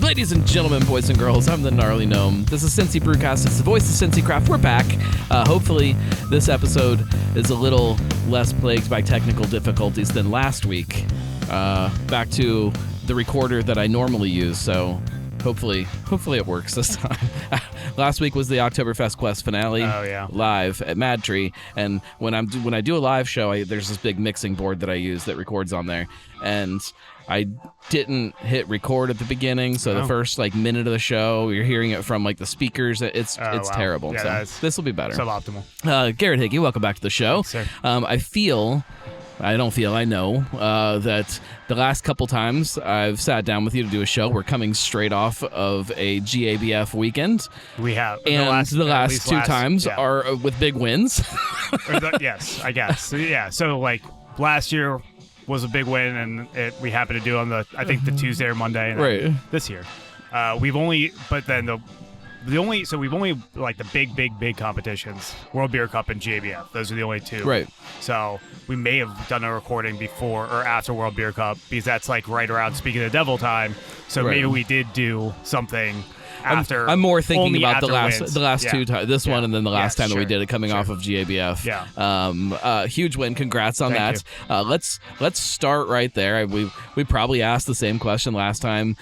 Ladies and gentlemen, boys and girls, I'm the Gnarly Gnome. This is Cincy Brewcast. It's the voice of Cincy Craft. We're back. Hopefully, this episode is a little less plagued by technical difficulties than last week. Back to the recorder that I normally use, so hopefully it works this time. Last week was the Oktoberfest Quest finale, live at Mad Tree, and when I do a live show, there's this big mixing board that I use that records on there, and I didn't hit record at the beginning, so the first minute of the show, you're hearing it from the speakers. It's terrible. Yeah, so this will be better. Suboptimal. Garrett Hickey, welcome back to the show. Thanks, sir. I know that the last couple times I've sat down with you to do a show, we're coming straight off of a GABF weekend. We have. And the last two times are with big wins. Yes, I guess. So last year was a big win, and we happened to do on the Tuesday or Monday. And right. This year, we've only the big competitions, World Beer Cup and GABF. Those are the only two. Right. So we may have done a recording before or after World Beer Cup because that's right around Speaking of the Devil time. So maybe we did do something after. I'm more thinking about the last two times, this one and then the last time that we did it coming off of GABF. Yeah. Huge win. Congrats on Thank that. Let's start right there. We probably asked the same question last time.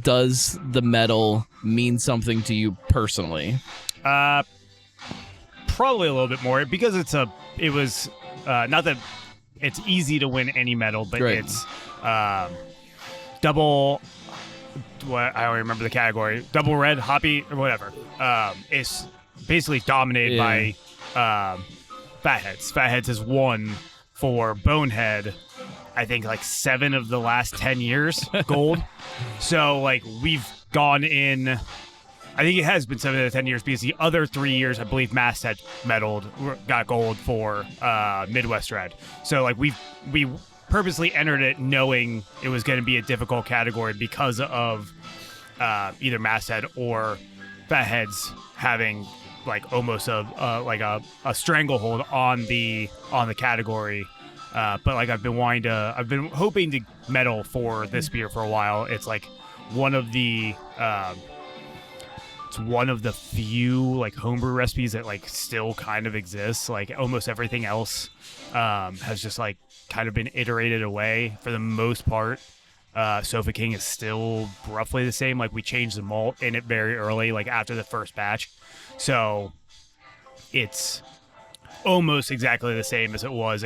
Does the medal mean something to you personally? Probably a little bit more because it was not that it's easy to win any medal, but it's double. I don't remember the category. Double red, hoppy, or whatever. It's basically dominated by Fatheads. Fatheads has won for Bonehead, I think 7 of the last 10 years, gold. So we've gone in, I think it has been 7 of the 10 years because the other 3 years, I believe Masthead got gold for Midwest Red. So we purposely entered it knowing it was going to be a difficult category because of either Masthead or Fatheads having almost a stranglehold on the category. But I've been hoping to medal for this beer for a while. It's one of the few homebrew recipes that still kind of exists. Almost everything else has just kind of been iterated away for the most part. Sofa King is still roughly the same. We changed the malt in it very early, after the first batch. So it's almost exactly the same as it was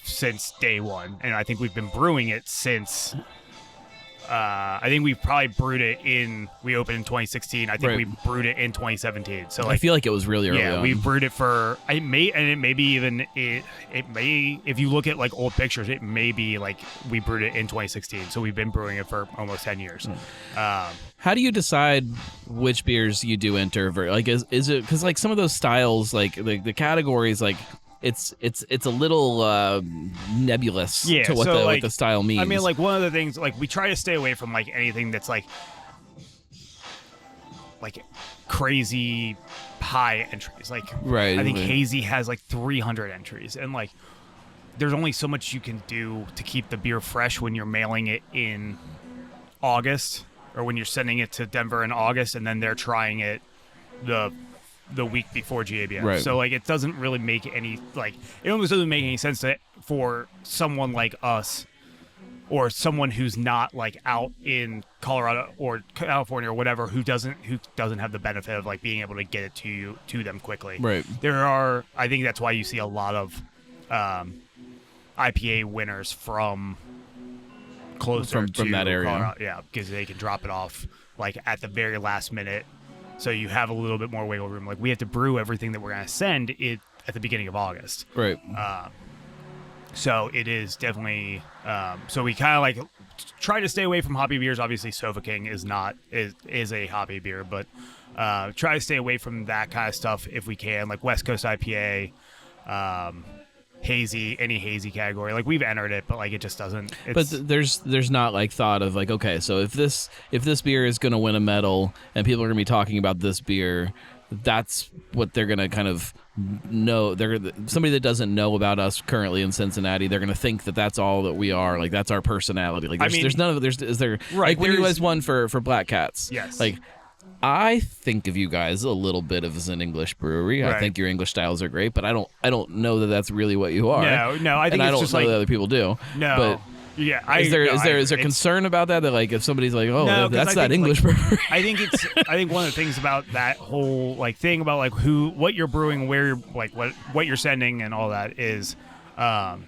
since day one. And I think we've been brewing it since... I think we probably brewed it we opened in 2016. I think we brewed it in 2017. So I feel like it was really early on. We brewed it for, it may if you look at old pictures, it may be we brewed it in 2016. So we've been brewing it for almost 10 years. How do you decide which beers you do enter? Is it because some of those styles, the categories, it's a little nebulous to what the style means. I mean, one of the things, we try to stay away from anything that's crazy high entries. Right. I think Hazy has 300 entries, and there's only so much you can do to keep the beer fresh when you're mailing it in August, or when you're sending it to Denver in August, and then they're trying it the week before GABF. Right. So it doesn't really make any it almost doesn't make any sense for someone like us or someone who's not out in Colorado or California or whatever who doesn't have the benefit of being able to get it to them quickly. Right. I think that's why you see a lot of IPA winners from closer from that area. Colorado. Yeah, because they can drop it off at the very last minute. So you have a little bit more wiggle room. We have to brew everything that we're going to send it at the beginning of August. Right. So it is definitely. So we kind of try to stay away from hoppy beers. Obviously, Sofa King is a hoppy beer, but try to stay away from that kind of stuff if we can. West Coast IPA, hazy, any hazy category. We've entered it, but it just doesn't. But there's not thought of okay, so if this beer is going to win a medal and people are going to be talking about this beer, that's what they're gonna kind of know. Somebody that doesn't know about us currently in Cincinnati, they're gonna think that that's all that we are. Like that's our personality. Like there's none of is there right, like when you guys won for Black Cats. Yes. Like I think of you guys a little bit as an English brewery. Right. I think your English styles are great, but I don't know that that's really what you are. No, I think and it's I just don't know like that other people do. No. But yeah, is there concern about that? That like if somebody's like, oh, no, that's that English brewery. I think one of the things about that whole like thing about like what you're brewing, where you're like what you're sending and all that is, I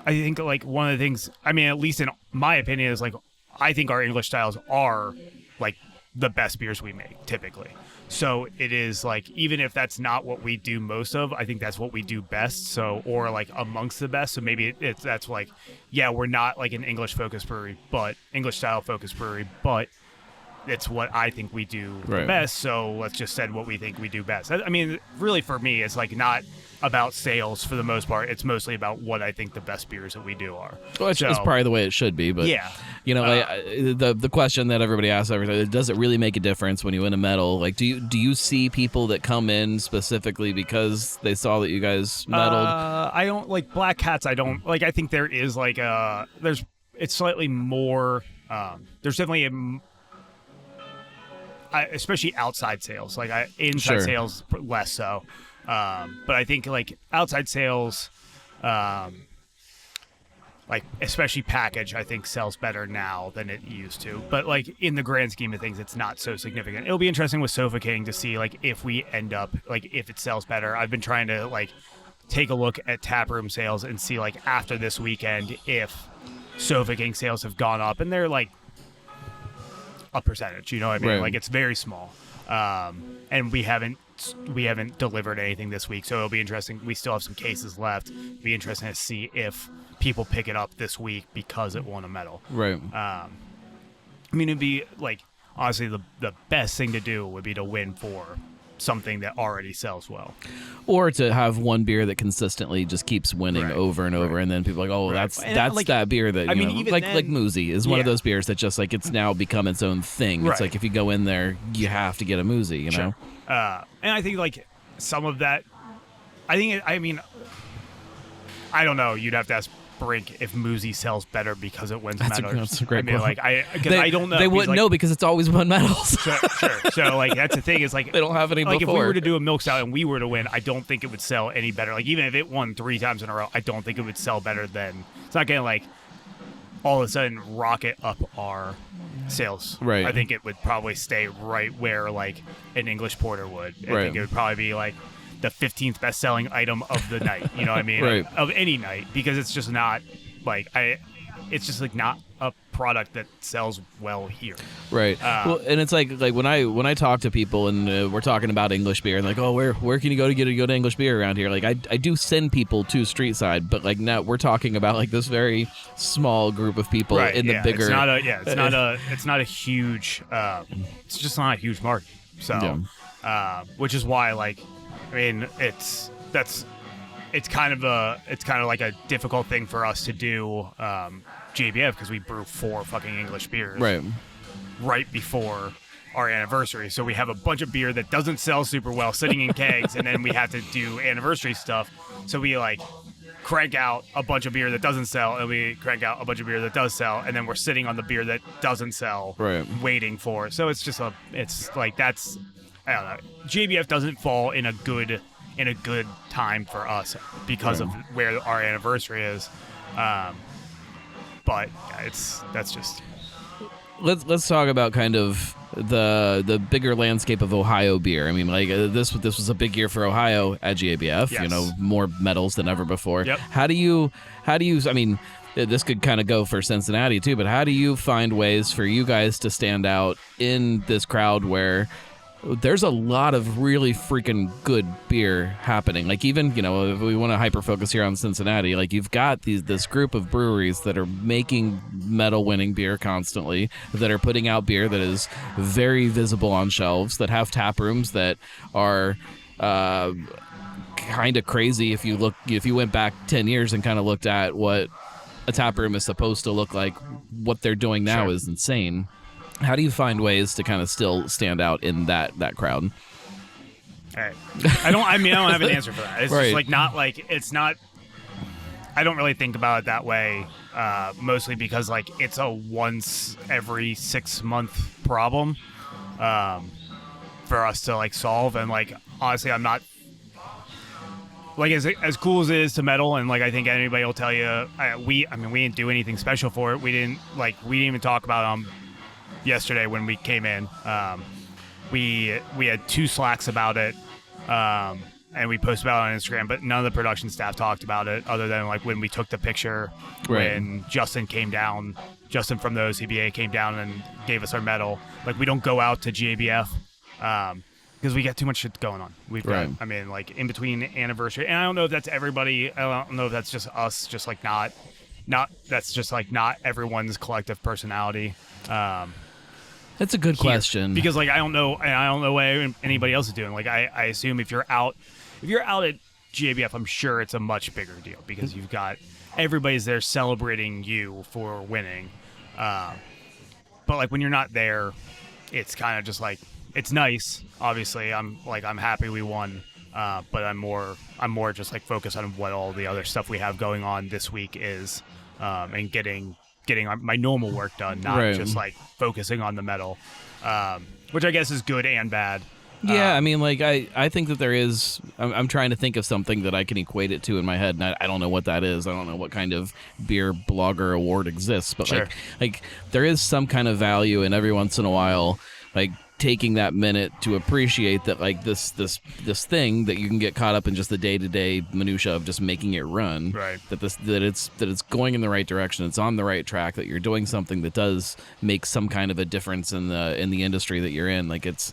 think like one of the things. I mean, at least in my opinion, is like I think our English styles are like the best beers we make typically. So it is like, even if that's not what we do most of, I think that's what we do best. So, or like amongst the best. So maybe that's like, yeah, we're not like an English focused brewery, but English style focused brewery, but it's what I think we do best. So let's just send what we think we do best. I mean, really for me, it's like not about sales for the most part. It's mostly about what I think the best beers that we do are. Well, it's probably the way it should be, but yeah, you know, the question that everybody asks every time, does it really make a difference when you win a medal? Like, do you see people that come in specifically because they saw that you guys medaled? I don't like Black Cats. I don't like. I think there is like it's slightly more. There's definitely especially outside sales. Like inside sales less so. But I think like outside sales, like especially package, I think sells better now than it used to. But like in the grand scheme of things, it's not so significant. It'll be interesting with Sofa King to see like if we end up like if it sells better. I've been trying to like take a look at taproom sales and see like after this weekend if Sofa King sales have gone up, and they're like a percentage. You know what I mean? Right. Like it's very small, and we haven't delivered anything this week, so it'll be interesting. We still have some cases left. It'll be interesting to see if people pick it up this week because it won a medal. Right. I mean, it'd be like honestly the best thing to do would be to win for something that already sells well, or to have one beer that consistently just keeps winning over and over, and then people are like, oh, that's like, that beer that even like Moozy is one of those beers that just like it's now become its own thing. It's like if you go in there, you have to get a Moozy, you know. And I think like some of that, I mean, I don't know. You'd have to ask Brink if Moozy sells better because it wins medals. That's a great point. Like I don't know. They wouldn't know because it's always won medals. Sure. So like that's the thing is like they don't have any. Like before. If we were to do a milk stout and we were to win, I don't think it would sell any better. Like even if it won 3 times in a row, I don't think it would sell better than. It's not gonna like all of a sudden rocket up our sales. Right. I think it would probably stay right where like an English porter would. I think it would probably be like the 15th best selling item of the night. You know what I mean? Right. Of any night, because it's just not like it's just like not a product that sells well here. Right. Well, and it's like when I talk to people and we're talking about English beer and like, oh, where can you go to get English beer around here? Like I do send people to Streetside, but like now we're talking about like this very small group of people in the bigger. It's not a huge. It's just not a huge market. So, which is why like, I mean, it's kind of like a difficult thing for us to do GABF because we brew 4 fucking English beers right before our anniversary. So we have a bunch of beer that doesn't sell super well sitting in kegs, and then we have to do anniversary stuff. So we like crank out a bunch of beer that doesn't sell, and we crank out a bunch of beer that does sell, and then we're sitting on the beer that doesn't sell, waiting for. So it's just it's like that's, I don't know. GABF doesn't fall in a good time for us because of where our anniversary is, but that's just. Let's talk about kind of the bigger landscape of Ohio beer. I mean, like this was a big year for Ohio at GABF. Yes. You know, more medals than ever before. Yep. How do you? I mean, this could kind of go for Cincinnati too. But how do you find ways for you guys to stand out in this crowd where there's a lot of really freaking good beer happening? Like even, you know, if we want to hyper focus here on Cincinnati, like you've got this group of breweries that are making medal winning beer constantly, that are putting out beer that is very visible on shelves, that have tap rooms that are kind of crazy. If you went back 10 years and kind of looked at what a tap room is supposed to look like, what they're doing now is insane. How do you find ways to kind of still stand out in that crowd? I don't have an answer for that. It's Right. just like not like it's not. I don't really think about it that way, mostly because like it's a once every 6 month problem for us to like solve, and like honestly, I'm not like as cool as it is to metal, and like I think anybody will tell you, we didn't do anything special for it. We didn't even talk about yesterday when we came in. We had 2 Slacks about it. And we posted about it on Instagram, but none of the production staff talked about it other than like when we took the picture when Justin came down. Justin from the OCBA came down and gave us our medal. Like we don't go out to GABF because we got too much shit going on. We've got, I mean, like in between anniversary, and I don't know if that's everybody. I don't know if that's just us, just like not that's just like not everyone's collective personality. That's a good question because like I don't know what anybody else is doing. Like I assume if you're out at GABF, I'm sure it's a much bigger deal because you've got everybody's there celebrating you for winning. But like when you're not there, it's kind of just like it's nice. Obviously, I'm happy we won, but I'm more just like focused on what all the other stuff we have going on this week is, and getting my normal work done, not just like focusing on the medal, which I guess is good and bad. Yeah, I mean, like I think that there is. I'm trying to think of something that I can equate it to in my head, and I don't know what that is. I don't know what kind of beer blogger award exists, but like there is some kind of value in every once in a while, like taking that minute to appreciate that like this thing that you can get caught up in just the day-to-day minutia of just making it run, that it's going in the right direction, it's on the right track, that you're doing something that does make some kind of a difference in the industry that you're in. Like it's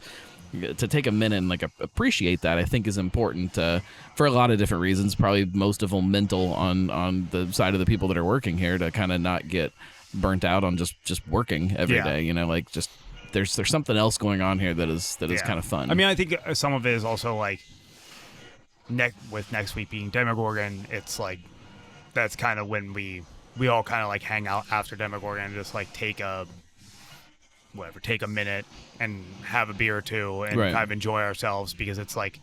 to take a minute and like appreciate that, I think is important for a lot of different reasons, probably most of them mental on the side of the people that are working here, to kind of not get burnt out on just working every day, you know, like just there's something else going on here that is kind of fun. I mean, I think some of it is also like with next week being Demogorgon, it's like that's kind of when we all kind of like hang out after Demogorgon and just like take a minute and have a beer or two and kind of enjoy ourselves, because it's like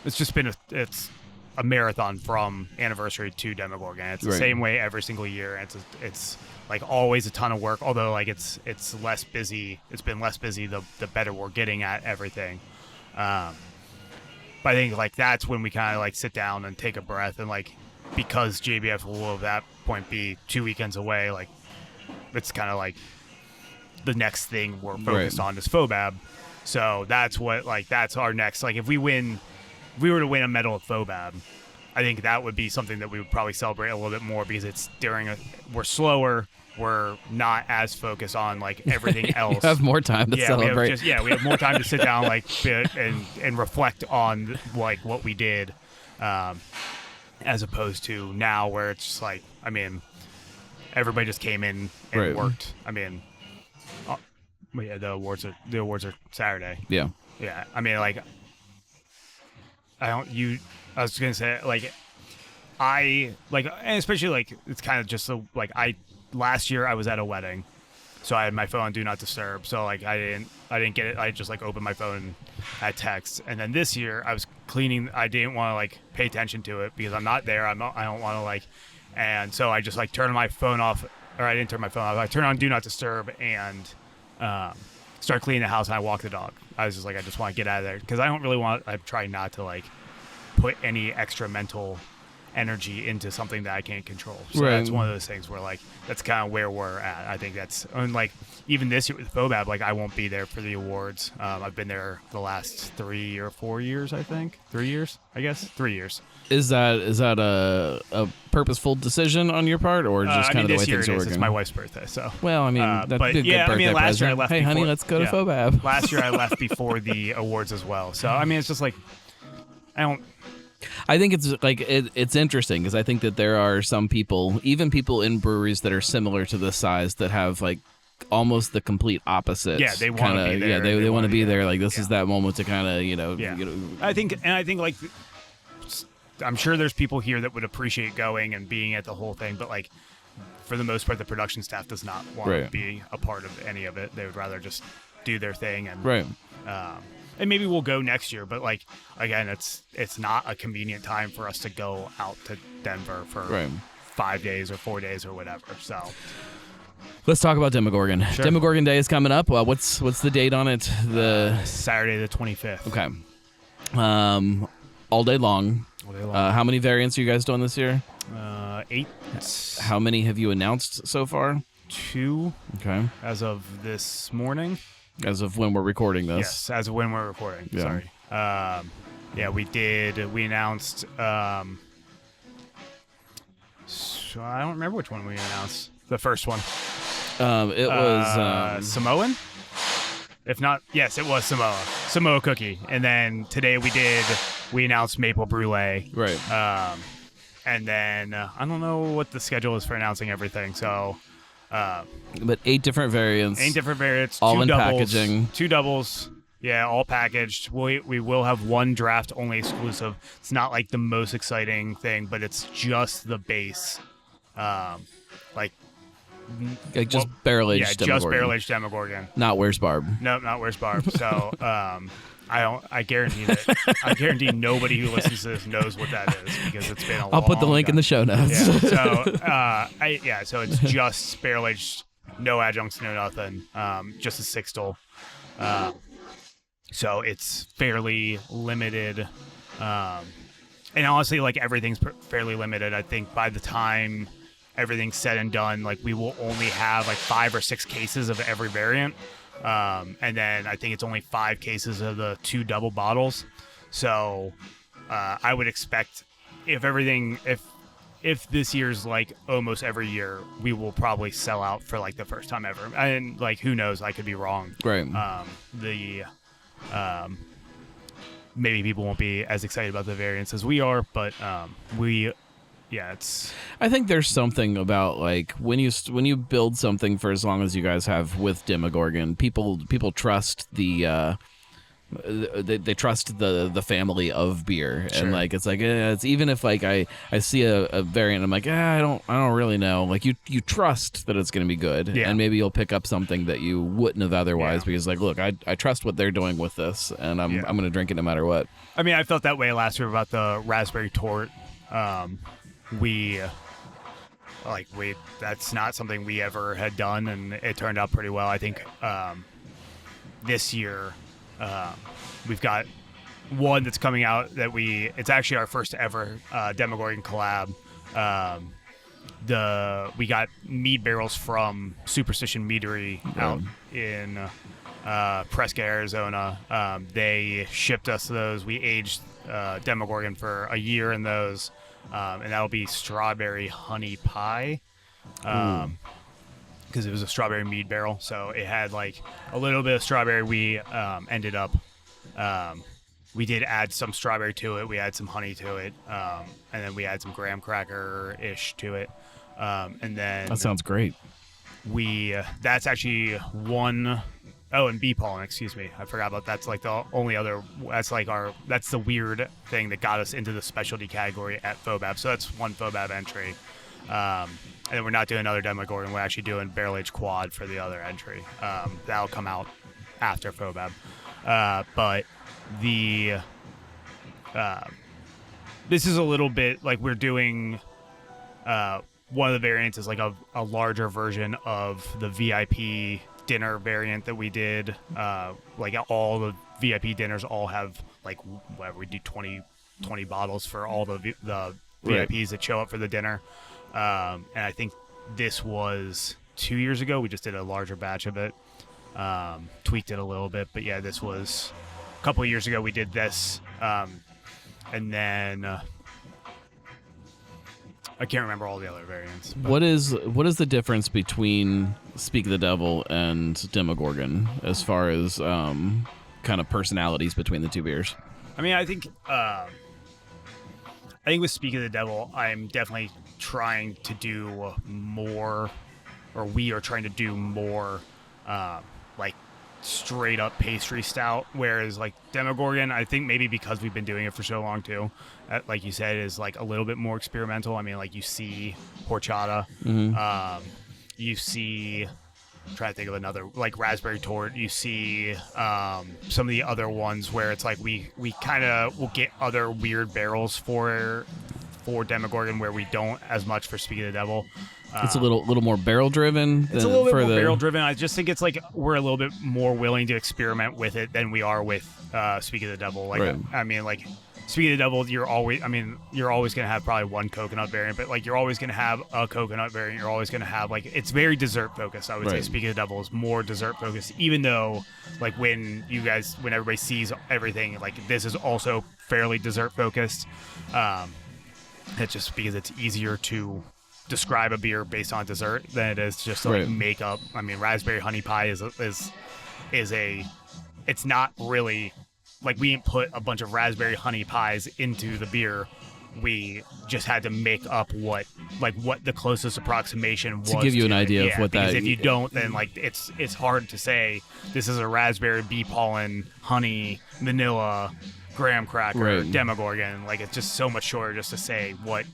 it's just been it's a marathon from anniversary to Demogorgon. It's the same way every single year. It's like always a ton of work, although like it's less busy. It's been less busy the better we're getting at everything. But I think like that's when we kind of like sit down and take a breath, and like because JBF will at that point be 2 weekends away, like it's kind of like the next thing we're focused on is FOBAB. So that's our next, like if we were to win a medal at FOBAB, I think that would be something that we would probably celebrate a little bit more, because it's we're slower, we're not as focused on like everything else. You have more time to celebrate. We have more time to sit down like and reflect on like what we did, as opposed to now where it's just like, I mean, everybody just came in and worked. I mean, the awards are Saturday. Yeah. I mean, like I was gonna say like and especially like it's kind of just like last year I was at a wedding, so I had my phone on Do Not Disturb, so like I didn't get it. I just like opened my phone and had texts, and then this year I was cleaning. I didn't want to like pay attention to it because I'm not there. I don't want to like, and so I just like turned my phone off, or I didn't turn my phone off. I turned on Do Not Disturb and start cleaning the house, and I walked the dog. I was just like, I just want to get out of there, because I try not to like put any extra mental energy into something that I can't control. So that's one of those things where like that's kind of where we're at. I think that's, and like even this year with FOBAB, like I won't be there for the awards. I've been there the last 3 or 4 years, I think. 3 years, I guess. 3 years. Is that a purposeful decision on your part, or just kind of the way things are working? It's my wife's birthday, so. Well, I mean, that'd be a good birthday last year I present. left. Hey, honey, let's go to FOBAB. Last year I left before the awards as well. So I mean, it's just like I think it's like it's interesting, because I think that there are some people, even people in breweries that are similar to this size, that have like almost the complete opposite. Yeah, they want to be there. Yeah, they want to be there. Like this is that moment to kind of I think like I'm sure there's people here that would appreciate going and being at the whole thing, but like for the most part, the production staff does not want to be a part of any of it. They would rather just do their thing and and maybe we'll go next year. But like again, it's not a convenient time for us to go out to Denver for 5 days or 4 days or whatever. So let's talk about Demogorgon. Sure. Demogorgon Day is coming up. What's the date on it? Saturday the 25th. Okay. All day long. All day long. How many variants are you guys doing this year? 8. How many have you announced so far? 2. Okay. As of this morning. As of when we're recording this. Yes, as of when we're recording. Yeah. Sorry. Yeah, we did. We announced. So I don't remember which one we announced. The first one. It was Samoan. If not, yes, it was Samoa cookie. And then today we announced maple brulee. Right. And then I don't know what the schedule is for announcing everything. So. But 8 different variants. 8 different variants. All 2 in doubles, packaging. 2 doubles. Yeah, all packaged. We will have 1 draft only exclusive. It's not like the most exciting thing, but it's just the base. Like just barrel-aged Demogorgon. Just barrel-aged Demogorgon. Not Where's Barb. No, not Where's Barb. So I guarantee nobody who listens to this knows what that is because it's been a long I'll put the link in the show notes. Yeah, so it's just barrel-aged, no adjuncts, no nothing, just a 6-stole. So it's fairly limited. And honestly, like everything's fairly limited. I think by the time everything's said and done, like we will only have like 5 or 6 cases of every variant. And then I think it's only 5 cases of the 2 double bottles. So I would expect if this year's like almost every year, we will probably sell out for like the first time ever. And like, who knows? I could be wrong. Right. Maybe people won't be as excited about the variants as we are, but it's. I think there's something about like when you build something for as long as you guys have with Demogorgon, people trust the. They trust the family of beer. Sure. And like it's like it's even if like I see a variant, I'm like I don't really know, like you trust that it's gonna be good. Yeah. And maybe you'll pick up something that you wouldn't have otherwise because like look, I trust what they're doing with this and I'm gonna drink it no matter what. I mean, I felt that way last year about the raspberry tort. That's not something we ever had done, and it turned out pretty well. I think this year we've got one that's coming out that it's actually our first ever Demogorgon collab. We got mead barrels from Superstition Meadery out in Prescott, Arizona. They shipped us those. We aged Demogorgon for a year in those. And that'll be strawberry honey pie, because it was a strawberry mead barrel. So it had like a little bit of strawberry. We ended up, we did add some strawberry to it. We add some honey to it, and then we add some graham cracker-ish to it. And then that sounds great. That's actually one. Oh, and bee pollen, excuse me. I forgot about that's like the only other. That's the weird thing that got us into the specialty category at FOBAB. So that's one FOBAB entry. And then we're not doing another Demogorgon. We're actually doing barrel aged quad for the other entry. That'll come out after FOBAB. But this is a little bit like we're doing. One of the variants is like a larger version of the VIP dinner variant that we did. Like all the VIP dinners all have like whatever, we do 20 bottles for all the VIPs that show up for the dinner. And I think this was 2 years ago. We just did a larger batch of it, tweaked it a little bit, but yeah, this was a couple of years ago we did this. And then I can't remember all the other variants. What is the difference between Speak of the Devil and Demogorgon as far as kind of personalities between the two beers? I mean, I think with Speak of the Devil, I'm definitely trying to do more, or we are trying to do more, like straight up pastry stout. Whereas like Demogorgon, I think maybe because we've been doing it for so long too, like you said, is like a little bit more experimental. I mean, like you see horchata, you see trying to think of another, like raspberry tort. You see some of the other ones where it's like we kind of will get other weird barrels for Demogorgon where we don't as much for Speak of the Devil. It's a little more barrel driven. It's a little bit more barrel driven. I just think it's like we're a little bit more willing to experiment with it than we are with Speak of the Devil. Like, right. I mean, like Speak of the Devil, you're always gonna have probably one coconut variant, but like you're always gonna have a coconut variant. You're always gonna have like, it's very dessert focused. I would say Speak of the Devil is more dessert focused, even though like when everybody sees everything, like this is also fairly dessert focused. It's just because it's easier to describe a beer based on dessert than it is just to like make up. I mean, raspberry honey pie is it's not really like we didn't put a bunch of raspberry honey pies into the beer. We just had to make up what the closest approximation was to give you an idea of what that. Because if you don't, then like it's hard to say this is a raspberry, bee pollen, honey, vanilla, graham cracker, Demogorgon. Like it's just so much shorter just to say what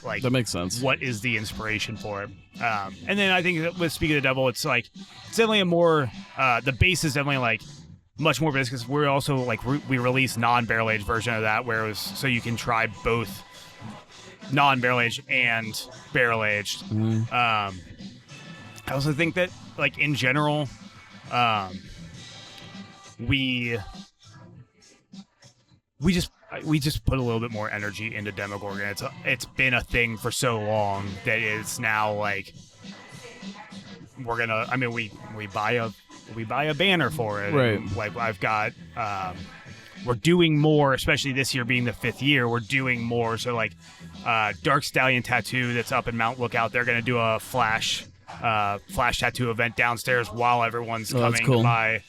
like that makes sense. What is the inspiration for it? And then I think that with Speak of the Devil, it's definitely a more the base is definitely like much more viscous. We're also like we released non-barrel aged version of that where it was so you can try both non-barrel aged and barrel aged. I also think that like in general, we just put a little bit more energy into Demogorgon. It's been a thing for so long that it's now like we're gonna. I mean, we buy a banner for it. Right. And, like I've got. We're doing more, especially this year being the 5th year. We're doing more. So like, Dark Stallion Tattoo that's up in Mount Lookout. They're gonna do a flash tattoo event downstairs while everyone's coming by.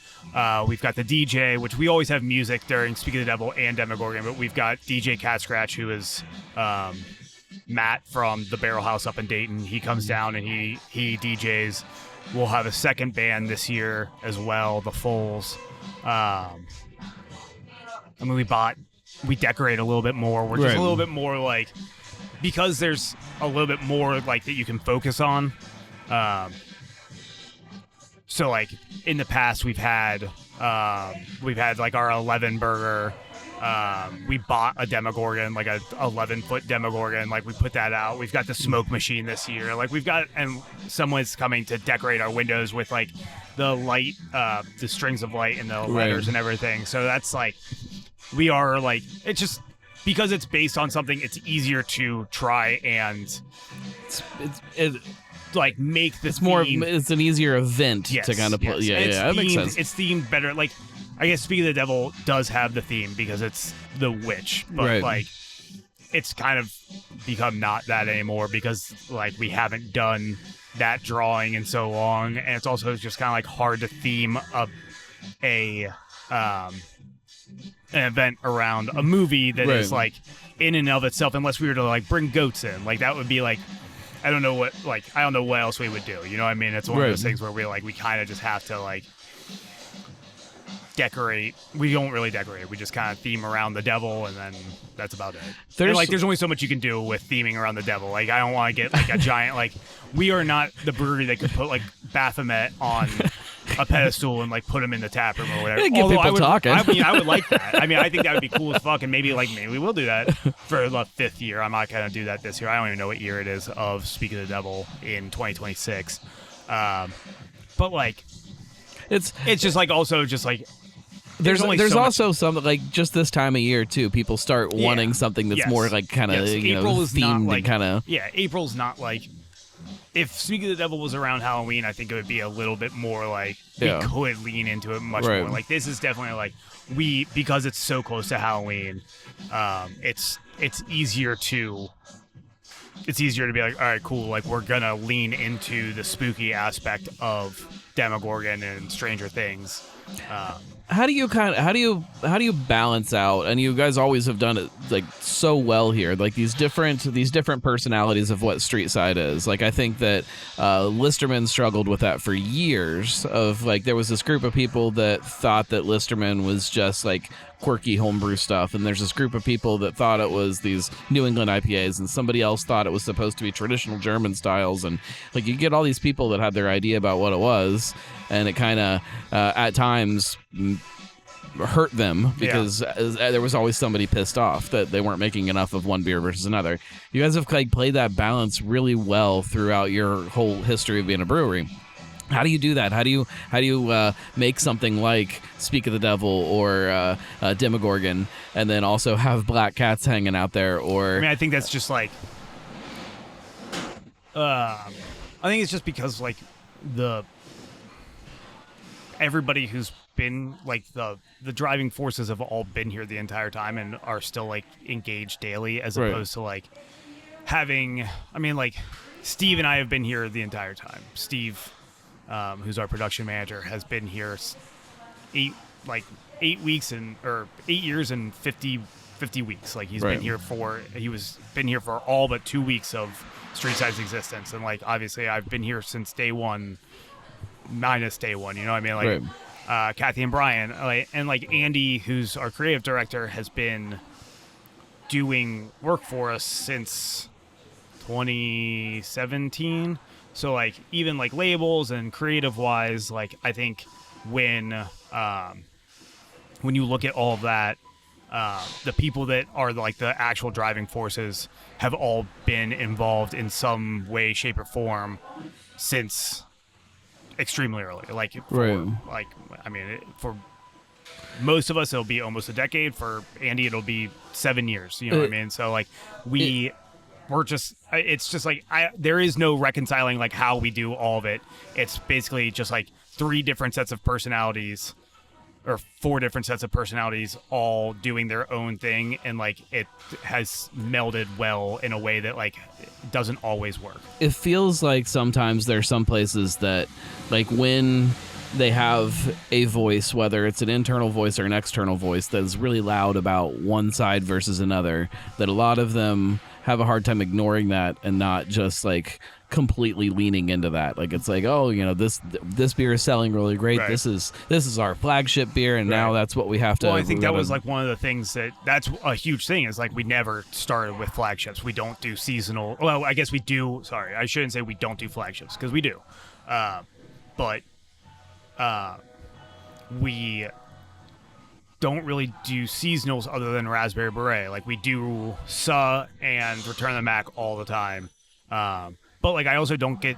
We've got the DJ, which we always have music during Speak of the Devil and Demogorgon, but we've got DJ Cat Scratch, who is Matt from the Barrel House up in Dayton. He comes down and he DJs. We'll have a second band this year as well, the Foals. I mean, we decorate a little bit more. We're just a little bit more like, because there's a little bit more like that you can focus on. So like in the past we've had like our 11 burger. We bought a Demogorgon, like a 11-foot Demogorgon. Like we put that out. We've got the smoke machine this year. Like we've got, and someone's coming to decorate our windows with like the light, the strings of light and the letters and everything. So that's like, we are like, it's just because it's based on something, it's easier to try and it's like make this more. It's an easier event to kind of put. Yeah, that makes sense. It's themed better. Like I guess Speak of the Devil does have the theme because it's the witch, but like it's kind of become not that anymore because like we haven't done that drawing in so long, and it's also just kind of like hard to theme an event around a movie that is like in and of itself, unless we were to like bring goats in. Like that would be like, I don't know what else we would do. You know what I mean? It's one of those things where we kind of just have to like decorate. We don't really decorate. We just kind of theme around the devil, and then that's about it. There's only so much you can do with theming around the devil. Like I don't want to get like a giant like. We are not the brewery that could put like Baphomet on a pedestal and like put him in the tap room or whatever. Yeah, get people talking. I mean, I would like that. I mean, I think that would be cool as fuck, and maybe we will do that for the 5th year. I'm not gonna do that this year. I don't even know what year it is of Speak of the Devil in 2026. But like, it's just like also just like. There's also something like just this time of year too. People start wanting something that's more like kind of themed like, kind of. Yeah, April's not like. If Speak of the Devil was around Halloween, I think it would be a little bit more like we could lean into it much more. Like this is definitely like because it's so close to Halloween, it's easier to be like, all right, cool, like we're gonna lean into the spooky aspect of Demogorgon and Stranger Things. How do you balance out? And you guys always have done it like so well here, like these different personalities of what Streetside is. Like I think that Listerman struggled with that for years. Of like there was this group of people that thought that Listerman was just like quirky homebrew stuff, and there's this group of people that thought it was these New England IPAs, and somebody else thought it was supposed to be traditional German styles, and like you get all these people that had their idea about what it was, things, and it kind of at times hurt them because there was always somebody pissed off that they weren't making enough of one beer versus another. You guys have like played that balance really well throughout your whole history of being a brewery. How do you do that? How do you make something like Speak of the Devil or Demogorgon, and then also have black cats hanging out there? Or I think that's just like, I think it's just because like everybody who's been like the driving forces have all been here the entire time and are still like engaged daily, as opposed to like having. I mean, like Steve and I have been here the entire time. Steve, who's our production manager, has been here 8 weeks or 8 years and 50 weeks. Like he's been here been here for all but 2 weeks of Streetside's existence, and like obviously I've been here since day one, minus day one. You know what I mean? Like Kathy and Brian, and like Andy, who's our creative director, has been doing work for us since 2017. So like even like labels and creative wise, like I think when you look at all of that, the people that are like the actual driving forces have all been involved in some way, shape, or form since extremely early. Like for most of us it'll be almost a decade. For Andy it'll be 7 years. You know what I mean? So like we're just, it's just like, there is no reconciling like how we do all of it. It's basically just like 3 different sets of personalities, or 4 different sets of personalities, all doing their own thing, and like it has melded well in a way that like doesn't always work. It feels like sometimes there's some places that like when they have a voice, whether it's an internal voice or an external voice, that is really loud about one side versus another, that a lot of them have a hard time ignoring that and not just like completely leaning into that. Like it's like, oh, you know, this beer is selling really great. Right. This is our flagship beer, and now that's what we have to. Well, I think that was like one of the things that's a huge thing, is like we never started with flagships. We don't do seasonal. Well, I guess we do. Sorry, I shouldn't say we don't do flagships, because we do, but we don't really do seasonals other than Raspberry Beret. Like we do and Return of the Mac all the time. But like I also don't get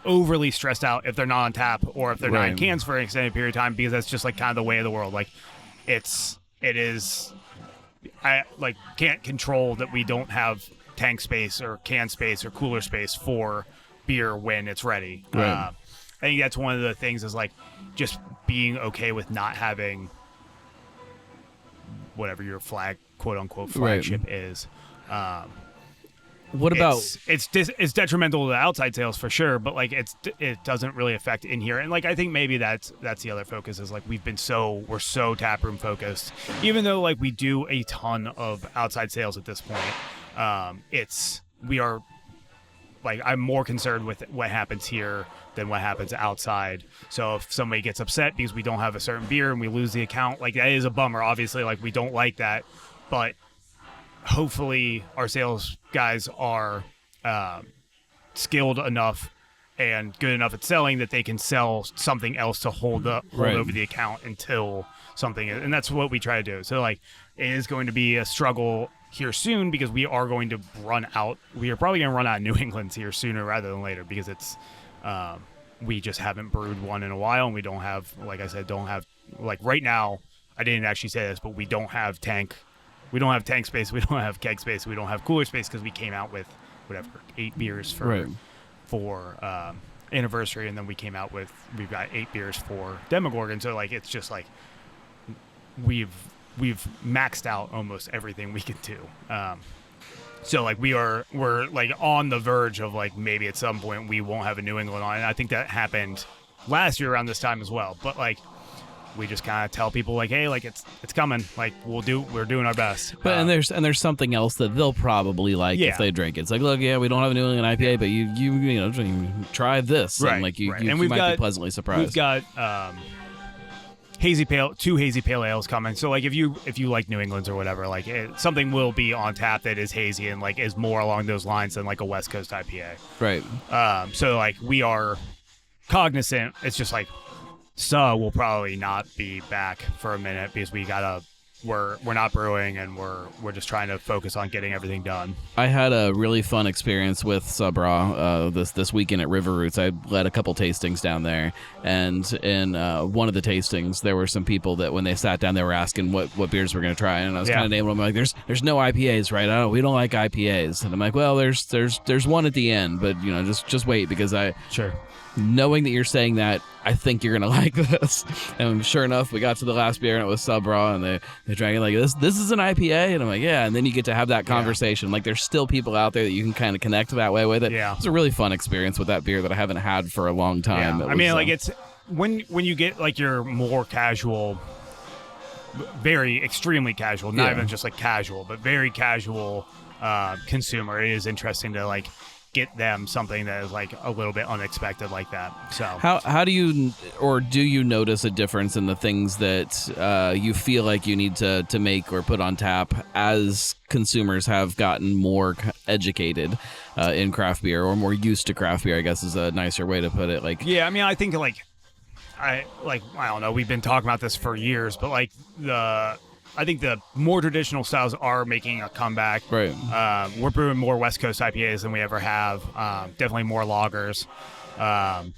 overly stressed out if they're not on tap or if they're not in cans for an extended period of time, because that's just like kind of the way of the world. Like it is, I like can't control that we don't have tank space or can space or cooler space for beer when it's ready. I think that's one of the things, is like just being okay with not having whatever your quote unquote flagship is. What about it's detrimental to the outside sales for sure, but like it doesn't really affect in here. And like I think maybe that's the other focus, is like we're so taproom focused, even though like we do a ton of outside sales at this point. We are like, I'm more concerned with what happens here than what happens outside. So if somebody gets upset because we don't have a certain beer and we lose the account, like that is a bummer. Obviously, like we don't like that, but hopefully our sales guys are skilled enough and good enough at selling that they can sell something else to hold over the account until something is, and that's what we try to do. So like it is going to be a struggle here soon, because we are going to run out. We are probably going to run out of New England's here sooner rather than later, because it's we just haven't brewed one in a while, and we don't have, like I said, like right now, I didn't actually say this, but we don't have tank space, we don't have keg space, we don't have cooler space, because we came out with whatever 8 beers for anniversary, and then we've got 8 beers for Demogorgon. So like it's just like we've maxed out almost everything we can do. So like we're like on the verge of like maybe at some point we won't have a New England on, and I think that happened last year around this time as well. But like we just kind of tell people like, hey, like it's coming, like we're doing our best. But and there's something else that they'll probably like if they drink it. It's like, look, we don't have a New England IPA, but you try this, and like you might be pleasantly surprised. We've got two hazy pale ales coming. So like if you like New England's or whatever, like something will be on tap that is hazy and like is more along those lines than like a West Coast IPA. Right. So like we are cognizant. It's just like, so we'll probably not be back for a minute because we're not brewing and we're just trying to focus on getting everything done. I had a really fun experience with Sabra this weekend at River Roots. I led a couple tastings down there, and in one of the tastings, there were some people that when they sat down, they were asking what beers we're going to try, and I was kind of naming them. I'm like, there's no IPAs, right? We don't like IPAs, and I'm like, well, there's one at the end, but just wait because knowing that you're saying that, I think you're gonna like this. And sure enough, we got to the last beer and it was Sub Raw, and they drank it like this is an IPA, and I'm like, yeah. And then you get to have that conversation. Like there's still people out there that you can kind of connect that way with it. Yeah, it's a really fun experience with that beer that I haven't had for a long time. Yeah. It's when you get like your more casual, very extremely casual, not even just like casual, but very casual consumer. It is interesting to like get them something that is like a little bit unexpected like that. So how do you, or do you notice a difference in the things that you feel like you need to make or put on tap as consumers have gotten more educated in craft beer, or more used to craft beer, I guess is a nicer way to put it? Like, yeah, I mean, I think I don't know, we've been talking about this for years, but like I think the more traditional styles are making a comeback. Right. We're brewing more West Coast IPAs than we ever have. Definitely more lagers. I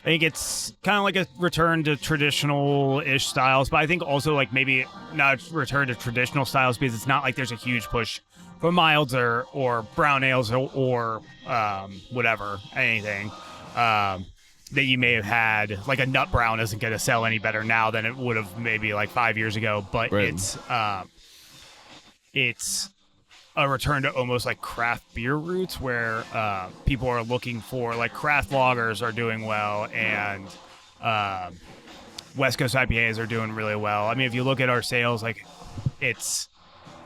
think it's kind of like a return to traditional-ish styles, but I think also like maybe not a return to traditional styles because it's not like there's a huge push for milds or brown ales or whatever, anything. That you may have had, like a nut brown isn't going to sell any better now than it would have maybe like 5 years ago, but it's a return to almost like craft beer roots where people are looking for, like, craft lagers are doing well and West Coast IPAs are doing really well. I mean, if you look at our sales, like it's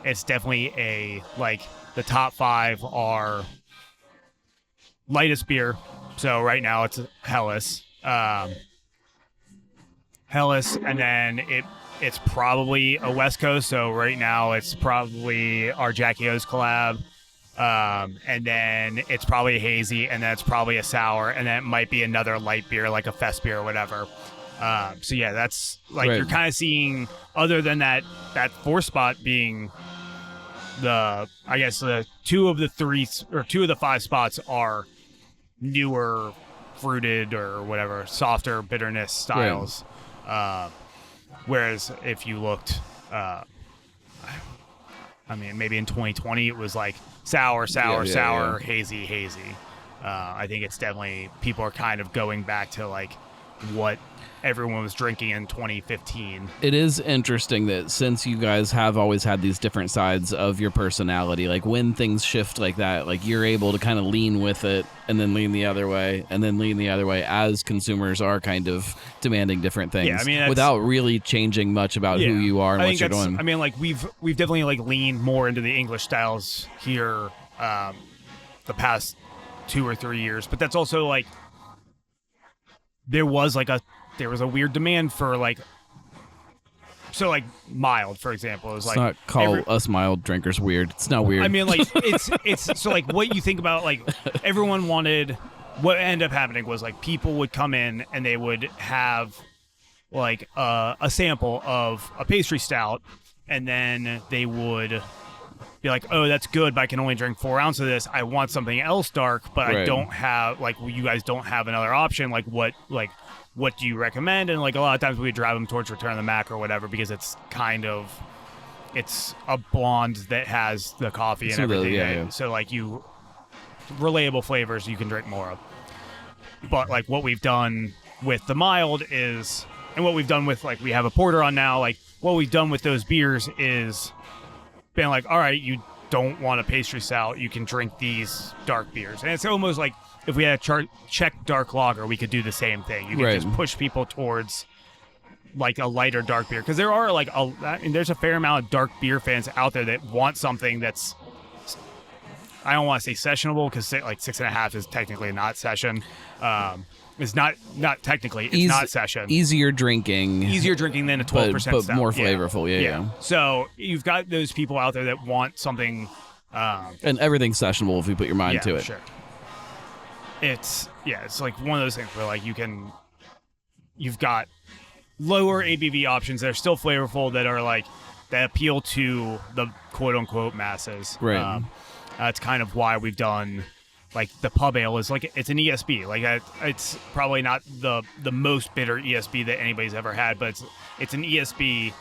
definitely like the top 5 are lightest beer. So right now it's Hellas, and then it's probably a West Coast. So right now it's probably our Jackie O's collab, and then it's probably a hazy, and then it's probably a sour, and then it might be another light beer like a fest beer or whatever. So yeah, that's like you're kind of seeing, other than that 4th spot being the 2 of the 5 spots are newer fruited or whatever, softer bitterness styles. Whereas if you looked, maybe in 2020 it was like sour, hazy. I think it's definitely, people are kind of going back to like what everyone was drinking in 2015. It is interesting that since you guys have always had these different sides of your personality, like when things shift like that, like you're able to kind of lean with it and then lean the other way and then lean the other way as consumers are kind of demanding different things. Yeah, I mean, without really changing much about who you are and what you're doing. I mean, like we've definitely like leaned more into the English styles here the past 2 or 3 years, but that's also like there was a weird demand for like mild, for example, is like, let's not call us mild drinkers weird. It's not weird. I mean, like it's so like what you think about, like everyone wanted, what ended up happening was like people would come in and they would have like a sample of a pastry stout, and then they would be like, oh, that's good, but I can only drink 4 ounces of this. I want something else dark, but I don't have, like, you guys don't have another option. Like, what do you recommend? And like a lot of times we would drive them towards Return of the Mac or whatever, because it's a blonde that has the coffee and everything. So like relatable flavors you can drink more of. But like what we've done with the mild is, and what we've done with, like, we have a porter on now, like what we've done with those beers is been like, all right, you don't want a pastry stout, you can drink these dark beers. And it's almost like if we had a Czech dark lager, we could do the same thing. You could just push people towards like a lighter dark beer, because there are like there's a fair amount of dark beer fans out there that want something that's, I don't want to say sessionable, because like 6.5 is technically not session. It's not technically, it's not session. Easier drinking than a 12% but stout. more flavorful. Yeah. So you've got those people out there that want something, and everything's sessionable if you put your mind to it. Sure. it's like one of those things where like you've got lower ABV options that are still flavorful, that are like that appeal to the quote unquote masses. Right. That's kind of why we've done like the pub ale is like it's an ESB. Like it's probably not the most bitter ESB that anybody's ever had, but it's an ESB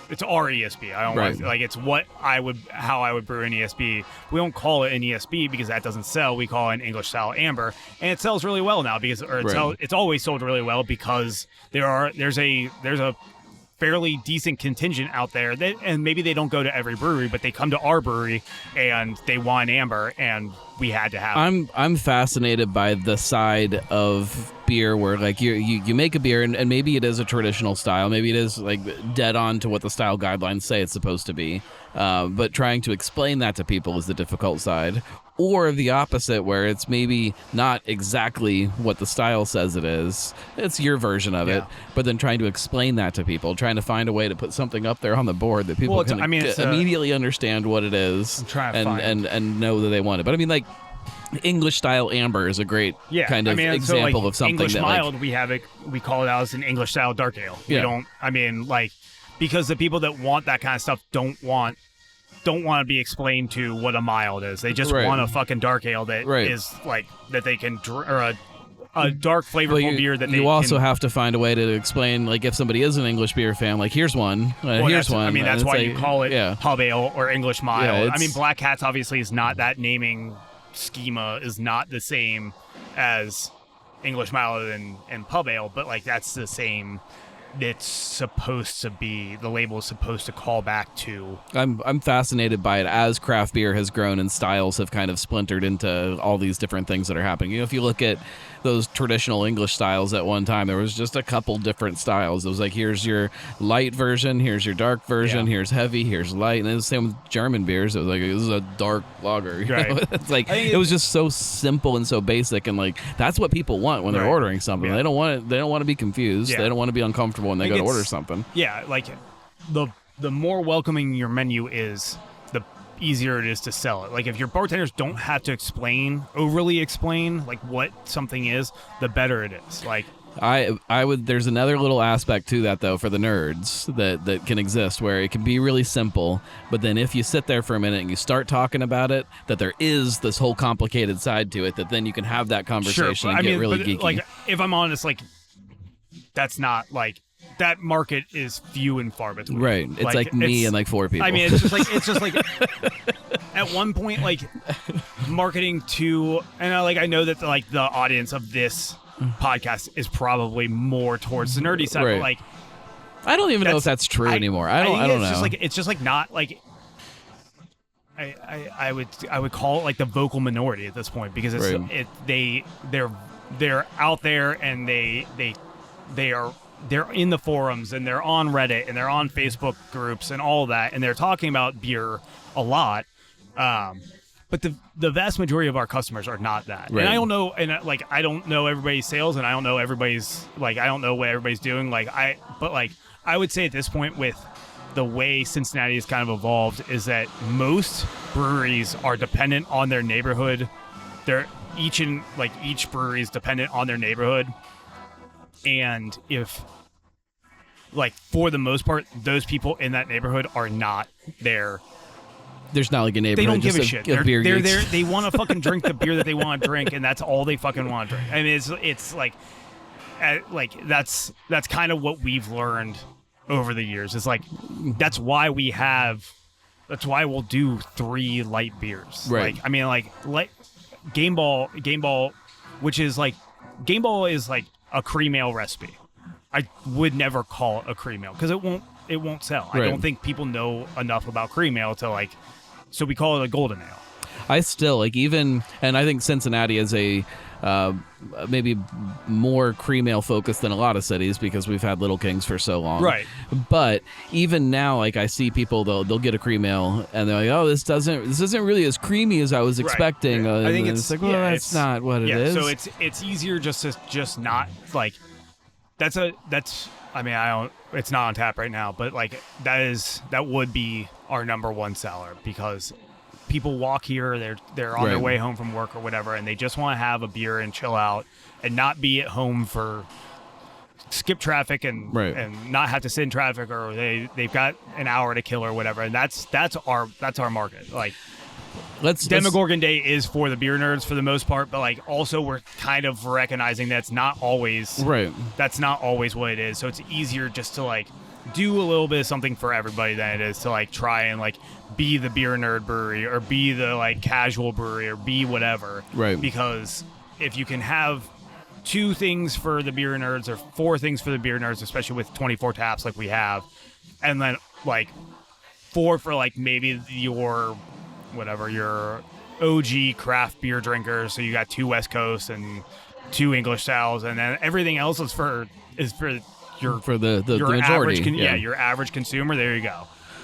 it's our ESB. I don't right. like it's how I would brew an ESB. We don't call it an ESB because that doesn't sell. We call it an English style amber, and it sells really well now because it's always sold really well because there's a fairly decent contingent out there that, and maybe they don't go to every brewery, but they come to our brewery and they want amber, and we had to have it. I'm fascinated by the side of beer where like you make a beer and maybe it is a traditional style, maybe it is like dead on to what the style guidelines say it's supposed to be, but trying to explain that to people is the difficult side. Or the opposite, where it's maybe not exactly what the style says it is. It's your version of it, but then trying to explain that to people, trying to find a way to put something up there on the board that people can immediately understand what it is and know that they want it. But I mean, like, English style amber is a great kind of example of something English that mild, we call it out as an English style dark ale. We don't, because the people that want that kind of stuff don't want to be explained to what a mild is. They just want a fucking dark ale that is like that they can or a dark flavorful beer that you also have to find a way to explain, like, if somebody is an English beer fan, like, here's one. Here's one. I mean, that's why you call it pub ale or English mild. I mean, Black Hats obviously is not, that naming schema is not the same as English mild and pub ale, but like that's the same. It's supposed to be, the label is supposed to call back to. I'm fascinated by it as craft beer has grown and styles have kind of splintered into all these different things that are happening. You know, if you look at those traditional English styles at one time, there was just a couple different styles. It was like, here's your light version, here's your dark version, here's heavy, here's light. And then the same with German beers. It was like, this is a dark lager. You know? It's like, it was just so simple and so basic, and like that's what people want when they're ordering something. They don't want to be confused. They don't want to be uncomfortable when they go to order something. Yeah, like the more welcoming your menu is, the easier it is to sell it. Like if your bartenders don't have to overly explain like what something is, the better it is. Like I would, there's another little aspect to that though for the nerds that can exist, where it can be really simple, but then if you sit there for a minute and you start talking about it, that there is this whole complicated side to it, that then you can have that conversation and get really geeky. Like if I'm honest, like that's not like, that market is few and far between. Right. It's like me and like four people. I mean, it's just like at one point, like marketing to, and I know that like the audience of this podcast is probably more towards the nerdy side, but like I don't even know if that's true anymore. I don't know. It's just like not like I would call it like the vocal minority at this point, because they're out there and they're in the forums and they're on Reddit and they're on Facebook groups and all that, and they're talking about beer a lot. But the vast majority of our customers are not that. Right. And I don't know, I don't know everybody's sales, and I don't know everybody's, like, I don't know what everybody's doing. But I would say at this point, with the way Cincinnati has kind of evolved, is that most breweries are dependent on their neighborhood. Each brewery is dependent on their neighborhood. And if, like, for the most part, those people in that neighborhood are not there. There's not like a neighborhood. They don't give a shit. They're there. They want to fucking drink the beer that they want to drink, and that's all they fucking want to drink. I mean, it's like that's kind of what we've learned over the years. It's like that's why we'll do 3 light beers. Right. Like, I mean, like Game Ball, which is like Game Ball is like a cream ale recipe. I would never call it a cream ale because it won't sell. Right. I don't think people know enough about cream ale to so we call it a golden ale. I still and I think Cincinnati is a maybe more cream ale focused than a lot of cities because we've had Little Kings for so long. Right. But even now, like, I see people, they'll get a cream ale and they're like, oh, this isn't really as creamy as I was expecting. Right. I think it's like, well, that's not what it is. So it's easier just to not like that's I mean, it's not on tap right now, but like that would be our number one seller, because people walk here, they're on their way home from work or whatever, and they just want to have a beer and chill out and not be at home for skip traffic and not have to sit in traffic, or they've got an hour to kill or whatever. And that's our market. Like, Demogorgon Day is for the beer nerds for the most part, but like also we're kind of recognizing that's not always that's not always what it is. So it's easier just to like do a little bit of something for everybody than it is to like try and like be the beer nerd brewery or be the like casual brewery or be whatever. Right. Because if you can have 2 things for the beer nerds or 4 things for the beer nerds, especially with 24 taps like we have, and then like 4 for like maybe your OG craft beer drinkers. So you got 2 West Coast and 2 English styles, and then everything else is for your majority. Average your average consumer. There you go.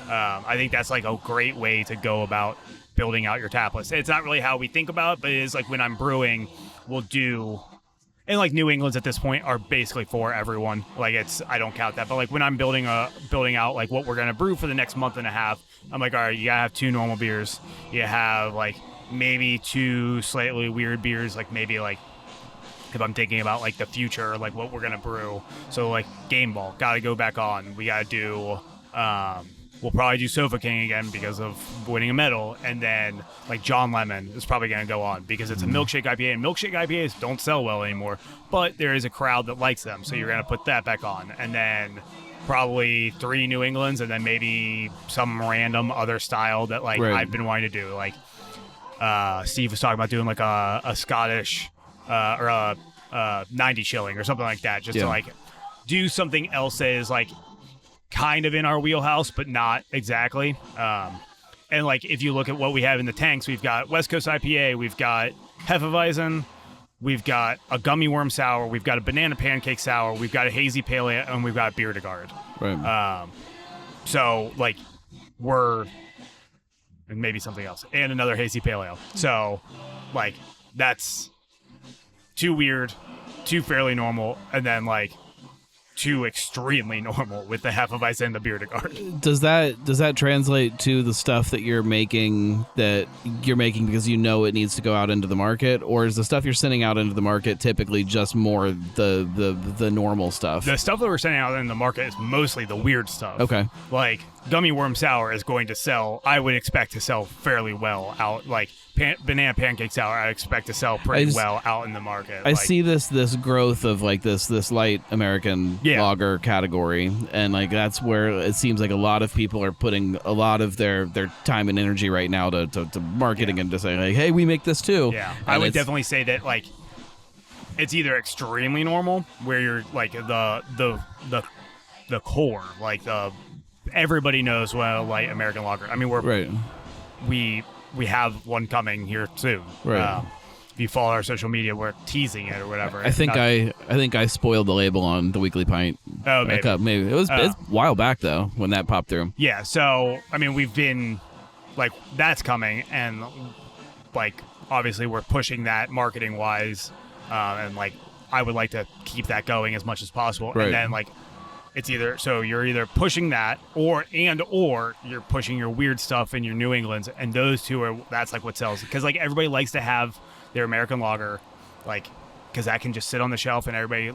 I think that's like a great way to go about building out your tap list. It's not really how we think about it, but it is like when I'm brewing, we'll do. And like New England's at this point are basically for everyone. Like I don't count that, but like when I'm building out like what we're gonna brew for the next month and a half, I'm like, all right, you gotta have 2 normal beers. You have like maybe 2 slightly weird beers, like maybe like if I'm thinking about like the future, like what we're gonna brew. So like Game Ball, gotta go back on. We gotta do. We'll probably do Sofa King again because of winning a medal, and then like John Lemon is probably going to go on because it's a milkshake IPA, and milkshake IPAs don't sell well anymore, but there is a crowd that likes them, so you're going to put that back on, and then probably 3 New Englands, and then maybe some random other style that like I've been wanting to do. Like Steve was talking about doing like a Scottish or a 90 shilling or something like that, just to like do something else that is like kind of in our wheelhouse, but not exactly. And like if you look at what we have in the tanks, we've got West Coast IPA, we've got Hefeweizen, we've got a gummy worm sour, we've got a banana pancake sour, we've got a hazy pale ale, and we've got a beer de garde. Right. So like and maybe something else, and another hazy pale ale. So like that's 2 weird, 2 fairly normal, and then like 2 extremely normal with the Hefeweizen and the beer de garde. Does that translate to the stuff that you're making because you know it needs to go out into the market, or is the stuff you're sending out into the market typically just more the normal stuff? The stuff that we're sending out in the market is mostly the weird stuff. Okay. Like gummy worm sour is going to sell. I would expect to sell fairly well out. Like banana pancake sour, I expect to sell pretty well out in the market. I see this growth of like this light American lager category, and like that's where it seems like a lot of people are putting a lot of their time and energy right now to marketing and to say like, hey, we make this too. Yeah, I would definitely say that like it's either extremely normal where you're like the core, like everybody knows what a light American lager. I mean, we have one coming here soon. Right. If you follow our social media, we're teasing it or whatever. I think I spoiled the label on the Weekly Pint. Oh, maybe. Maybe it was it's a while back though when that popped through. Yeah. So I mean, we've been like that's coming, and like obviously we're pushing that marketing wise, and like I would like to keep that going as much as possible, and then like. It's either you're either pushing that or you're pushing your weird stuff in your New Englands, and those two that's like what sells, because like everybody likes to have their American lager, like because that can just sit on the shelf and everybody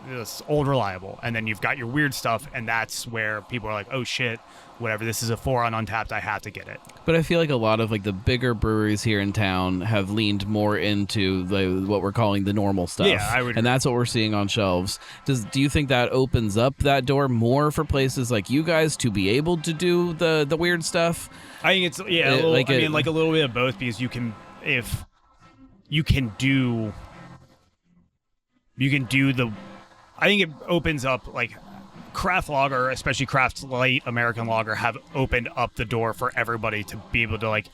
it's old reliable, and then you've got your weird stuff, and that's where people are like, oh shit, whatever, this is a 4 on Untapped, I have to get it. But I feel like a lot of like the bigger breweries here in town have leaned more into what we're calling the normal stuff. Yeah, I would. And that's what we're seeing on shelves. Do you think that opens up that door more for places like you guys to be able to do the weird stuff? I think it's a little bit of both, because you can do I think it opens up like craft lager, especially craft light American lager, have opened up the door for everybody to be able to like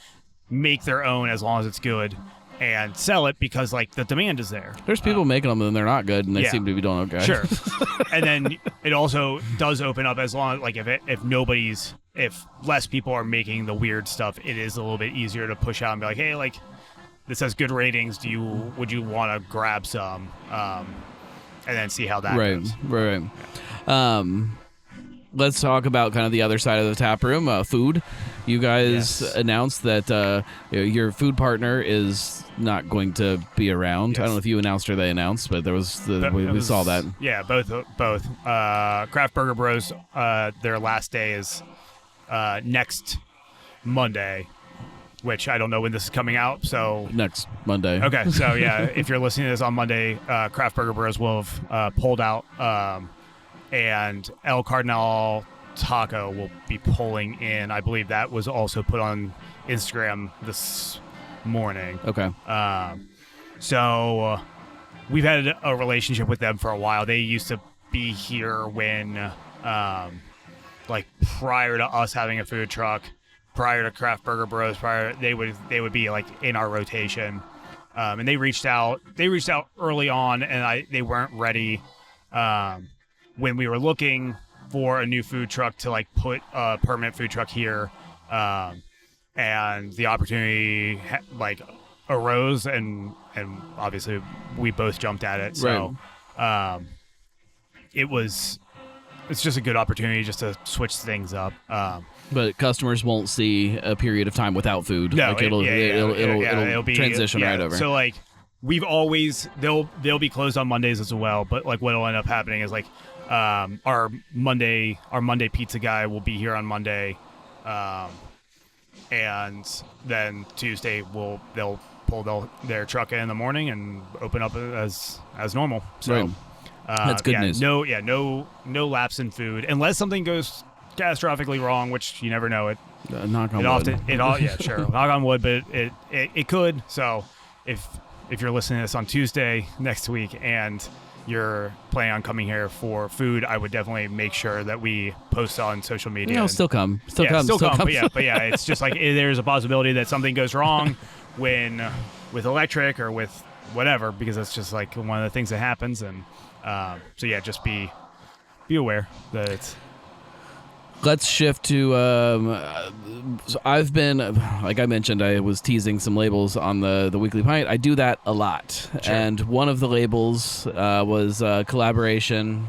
make their own as long as it's good and sell it, because like the demand is there. There's people making them and they're not good, and they seem to be doing okay. Sure. And then it also does open up, as long like if less people are making the weird stuff, it is a little bit easier to push out and be like, hey, like this has good ratings. Would you want to grab some? And then see how that goes. Right. let's talk about kind of the other side of the tap room, food. You guys announced that your food partner is not going to be around. I don't know if you announced or they announced, but there was we saw that. Yeah, both. Craft Burger Bros. Their last day is next Monday, which I don't know when this is coming out. So next Monday. Okay, so yeah, if you're listening to this on Monday, Craft Burger Bros. Will have pulled out, and El Cardinal Taco will be pulling in. I believe that was also put on Instagram this morning. Okay. So we've had a relationship with them for a while. They used to be here when, like prior to us having a food truck, prior to Craft Burger Bros. They would be like in our rotation, and they reached out. They reached out early on, and they weren't ready when we were looking for a new food truck to like put a permanent food truck here, and the opportunity like arose, and obviously we both jumped at it. So it's just a good opportunity just to switch things up. But customers won't see a period of time without food. No, like it'll be transition right over. So like we've always they'll be closed on Mondays as well. But like what'll end up happening is like our Monday pizza guy will be here on Monday, and then Tuesday they'll pull their truck in the morning and open up as normal. So. Right. That's good news. No lapse in food unless something goes catastrophically wrong, which you never know. Knock on wood. Sure. Knock on wood, but it could. So if you're listening to this on Tuesday next week and you're planning on coming here for food, I would definitely make sure that we post on social media. No, still come. Still come. But yeah, it's just like there's a possibility that something goes wrong with electric or with whatever, because that's just like one of the things that happens. And so yeah, just be aware that it's. Let's shift to. So I've been, like I mentioned, I was teasing some labels on the Weekly Pint. I do that a lot, and one of the labels was a collaboration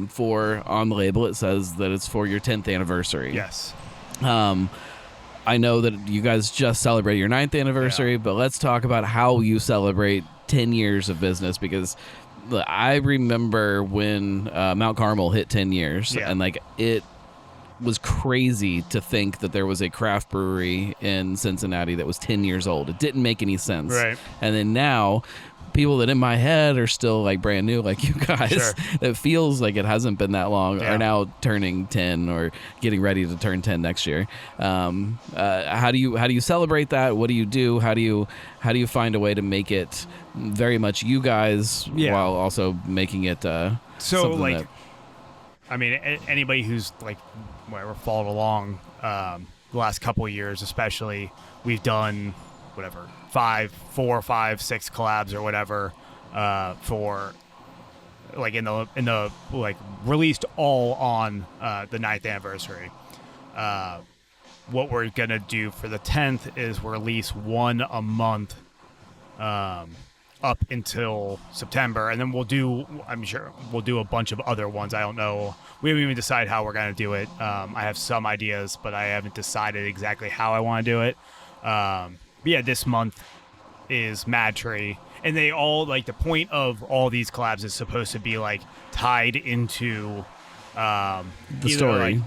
for on the label. It says that it's for your 10th anniversary. Yes. I know that you guys just celebrated your 9th anniversary, but let's talk about how you celebrate 10 years of business, because I remember when Mount Carmel hit 10 years, and like it was crazy to think that there was a craft brewery in Cincinnati that was 10 years old. It didn't make any sense. Right. And then now, people that in my head are still like brand new, like you guys, that feels like it hasn't been that long, are now turning 10 or getting ready to turn 10 next year. How do you celebrate that? What do you do? How do you find a way to make it very much you guys while also making it so like that, I mean, anybody who's like whatever followed along the last couple of years, especially, we've done whatever 4, 5, 6 collabs or whatever for like in the like released all on the 9th anniversary. What we're gonna do for the 10th is release one a month up until September, and then I'm sure we'll do a bunch of other ones. I don't know. We haven't even decided how we're going to do it. I have some ideas, but I haven't decided exactly how I want to do it. But yeah, this month is Mad Tree, and they all, like, the point of all these collabs is supposed to be like tied into the story. Like,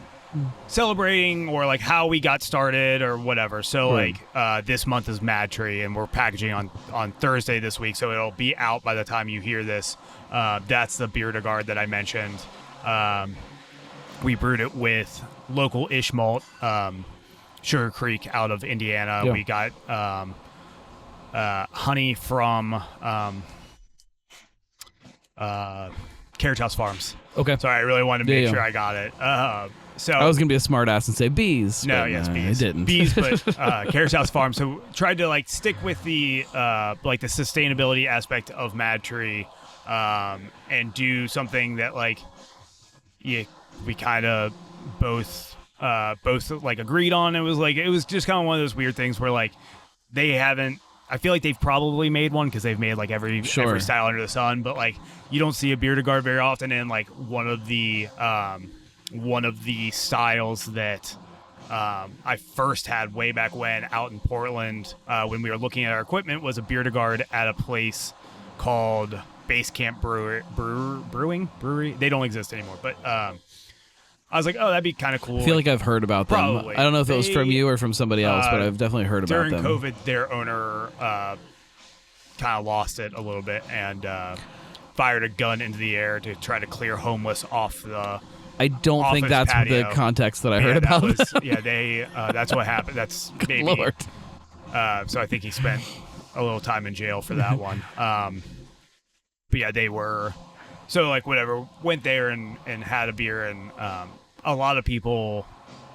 celebrating or like how we got started or whatever. So like this month is Mad Tree, and we're packaging on Thursday this week, so it'll be out by the time you hear this. That's the beer to guard that I mentioned. We brewed it with local ish malt, Sugar Creek out of Indiana. We got honey from Carriage House Farms. Okay. Sorry, I really wanted to make sure I got it. So I was gonna be a smart ass and say bees. No, but, bees. I didn't. Bees, but Carriage House Farm. So tried to like stick with the like the sustainability aspect of Mad Tree, and do something that like we kind of both like agreed on. It was just kind of one of those weird things where like they haven't. I feel like they've probably made one because they've made like every style under the sun, but like you don't see a beer to guard very often. And like one of the one of the styles that I first had way back when out in Portland when we were looking at our equipment was a beer to guard at a place called Base Camp Brewing. They don't exist anymore, but I was like, oh, that'd be kind of cool. I feel like I've heard about them. Probably. I don't know if it was from you or from somebody else, but I've definitely heard about them. During COVID, their owner kind of lost it a little bit and fired a gun into the air to try to clear homeless off the I don't think that's patio. the context that I heard about. That's what happened. That's maybe. Lord. So I think he spent a little time in jail for that one. But yeah, they were. So like whatever, went there and had a beer and a lot of people.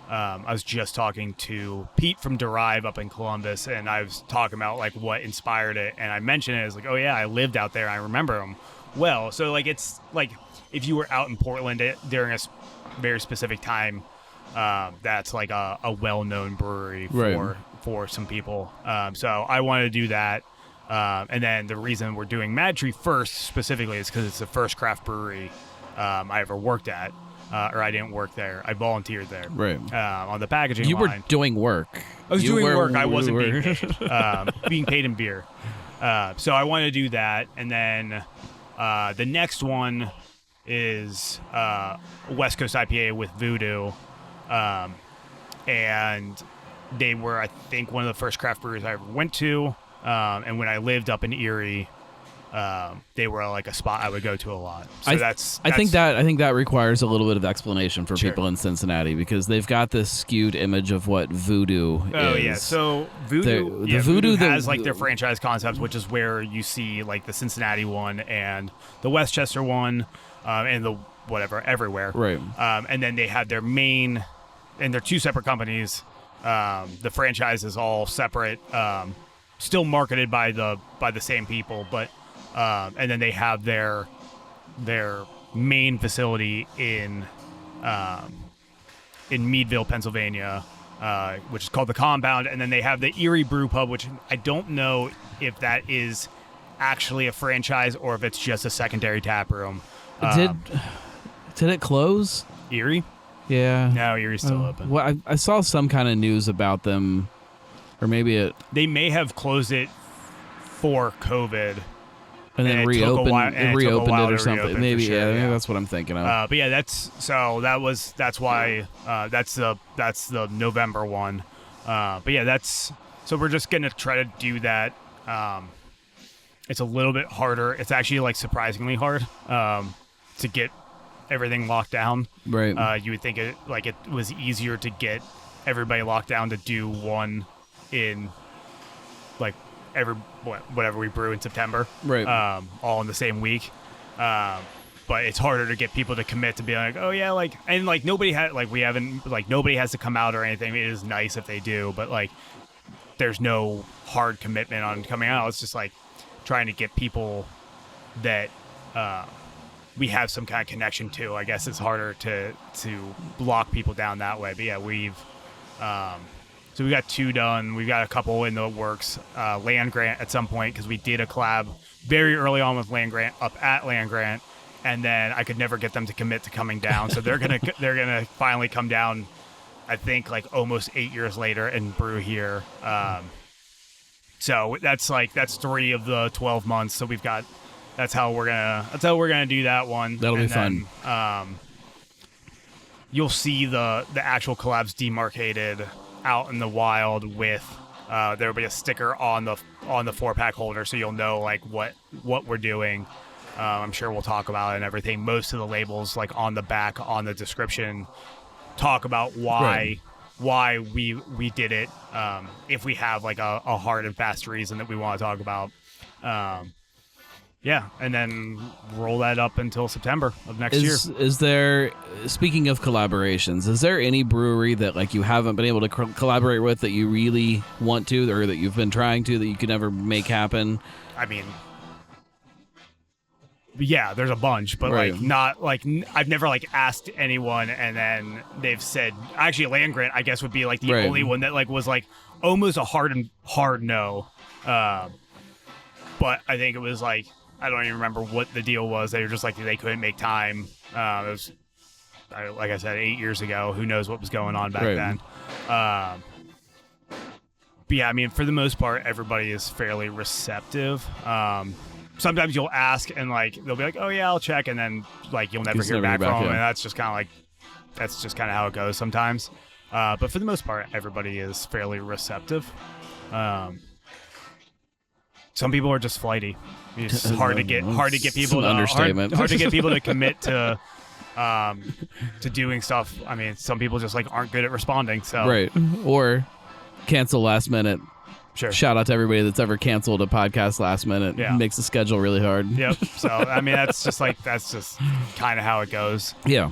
I was just talking to Pete from Derive up in Columbus, and I was talking about like what inspired it, and I mentioned it as like, oh yeah, I lived out there, I remember them well. So like it's like if you were out in Portland during a very specific time, that's like a well-known brewery for some people. So I wanted to do that, and then the reason we're doing Mad Tree first specifically is because it's the first craft brewery I ever worked at. Or I didn't work there. I volunteered there. Right. On the packaging You line. were doing work. I was doing work. I wasn't being paid. Being paid in beer. So I wanted to do that. And then the next one is West Coast IPA with Voodoo. And they were, I think, one of the first craft breweries I ever went to. And when I lived up in Erie, they were like a spot I would go to a lot. So I think that requires a little bit of explanation for people in Cincinnati because they've got this skewed image of what Voodoo is. Oh yeah, so Voodoo, Voodoo has like their franchise concepts, which is where you see like the Cincinnati one and the Westchester one, and the whatever everywhere. Right. And then they have their main, and they're two separate companies. The franchise is all separate, still marketed by the same people, but. And then they have their main facility in Meadville, Pennsylvania, which is called the Compound. And then they have the Erie Brew Pub, which I don't know if that is actually a franchise or if it's just a secondary tap room. Did it close? Erie? Yeah. No, Erie's still open. Well, I saw some kind of news about them, or maybe they may have closed it for COVID. And then reopened it or something. Maybe, sure, maybe that's what I'm thinking of. But yeah, that's why that's the November one. But yeah, so we're just gonna try to do that. It's a little bit harder. It's actually like surprisingly hard to get everything locked down. Right. You would think it was easier to get everybody locked down to do one in like whatever we brew in September, right? All in the same week, but it's harder to get people to commit to be like, oh yeah, like, and like nobody has to come out or anything. It is nice if they do, but like there's no hard commitment on coming out. It's just like trying to get people that we have some kind of connection to. I guess it's harder to lock people down that way. But yeah, so we got 2 done. We've got a couple in the works. Land Grant at some point because we did a collab very early on with Land Grant up at Land Grant, and then I could never get them to commit to coming down. So they're gonna finally come down. I think like almost 8 years later and brew here. So that's 3 of the 12 months. So we've got. That's how we're gonna do that one. That'll be fun. You'll see the actual collabs demarcated out in the wild with there'll be a sticker on the 4-pack holder, so you'll know like what we're doing. I'm sure we'll talk about it and everything. Most of the labels like on the back on the description talk about why we did it. If we have like a hard and fast reason that we want to talk about. Yeah, and then roll that up until September of next year. Is there, speaking of collaborations, is there any brewery that like you haven't been able to collaborate with that you really want to, or that you've been trying to, that you could never make happen? I mean, yeah, there's a bunch, but right. like not like I've never like asked anyone, and then they've said actually Land Grant I guess would be like the right. only one that like was like almost a hard no, but I think it was like. I don't even remember what the deal was. They were just like they couldn't make time. I like I said, 8 years ago. Who knows what was going on back Right. then? But yeah, I mean, for the most part, everybody is fairly receptive. Sometimes you'll ask and like they'll be like, "Oh yeah, I'll check," and then like you'll never hear back from them, and that's just kind of how it goes sometimes. But for the most part, everybody is fairly receptive. Some people are just flighty. It's hard to get people to understatement. hard to get people to commit to doing stuff. I mean, some people just like aren't good at responding. So Right. Or cancel last minute. Sure. Shout out to everybody that's ever canceled a podcast last minute. Yeah. Makes the schedule really hard. Yep. So I mean, that's just kind of how it goes. Yeah.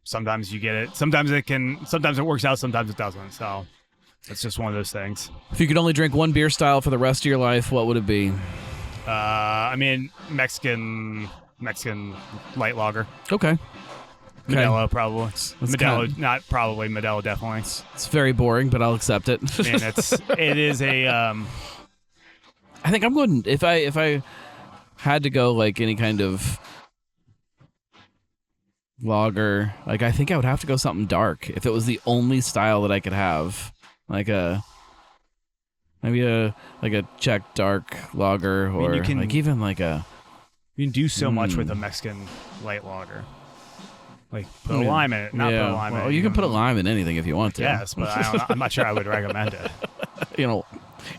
Sometimes you get it. Sometimes it works out. Sometimes it doesn't. So it's just one of those things. If you could only drink one beer style for the rest of your life, what would it be? I mean, Mexican light lager. Okay. Modelo, probably. Modelo, not probably. Modelo, definitely. It's very boring, but I'll accept it. I mean, it is a. I think I'm going. If I had to go like any kind of lager, like I think I would have to go something dark. If it was the only style that I could have, maybe a Czech dark lager, or you can- like even like a. You can do so much with a Mexican light lager. Like put a Yeah. lime in it, not put a lime in Well, it. you can put a lime in anything if you want to. Yes, but I'm not sure I would recommend it. You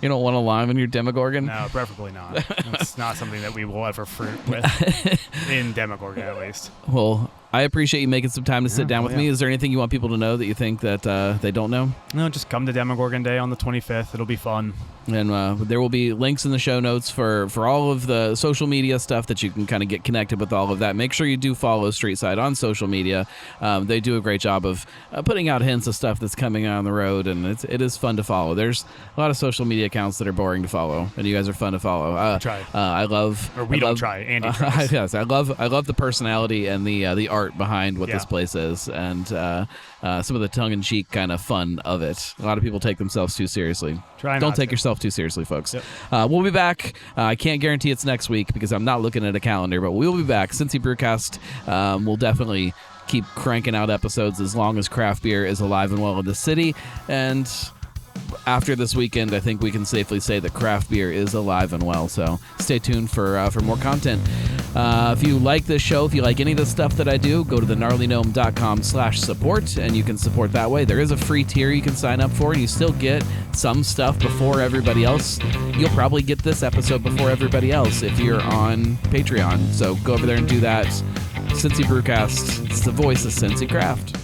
don't want a lime in your Demogorgon? No, preferably not. It's not something that we will ever fruit with in Demogorgon, at least. Well, I appreciate you making some time to sit down with me. Is there anything you want people to know that you think that they don't know? No, just come to Demogorgon Day on the 25th. It'll be fun. And there will be links in the show notes for all of the social media stuff that you can kind of get connected with all of that. Make sure you do follow Streetside on social media. They do a great job of putting out hints of stuff that's coming on the road, and it is fun to follow. There's a lot of social media accounts that are boring to follow, and you guys are fun to follow. Try. We don't try. Andy tries. Yes, I love the personality and the art behind what this place is, and some of the tongue-in-cheek kind of fun of it. A lot of people take themselves too seriously. Don't take yourself too seriously, folks. Yep. We'll be back. I can't guarantee it's next week because I'm not looking at a calendar, but we'll be back. Cincy Brewcast will definitely keep cranking out episodes as long as craft beer is alive and well in the city. And after this weekend, I think we can safely say that craft beer is alive and well. So stay tuned for more content. If you like this show, if you like any of the stuff that I do, go to thegnarlygnome.com/support, and you can support that way. There is a free tier you can sign up for, and you still get some stuff before everybody else. You'll probably get this episode before everybody else if you're on Patreon. So go over there and do that. Cincy Brewcast. It's the voice of Cincy Craft.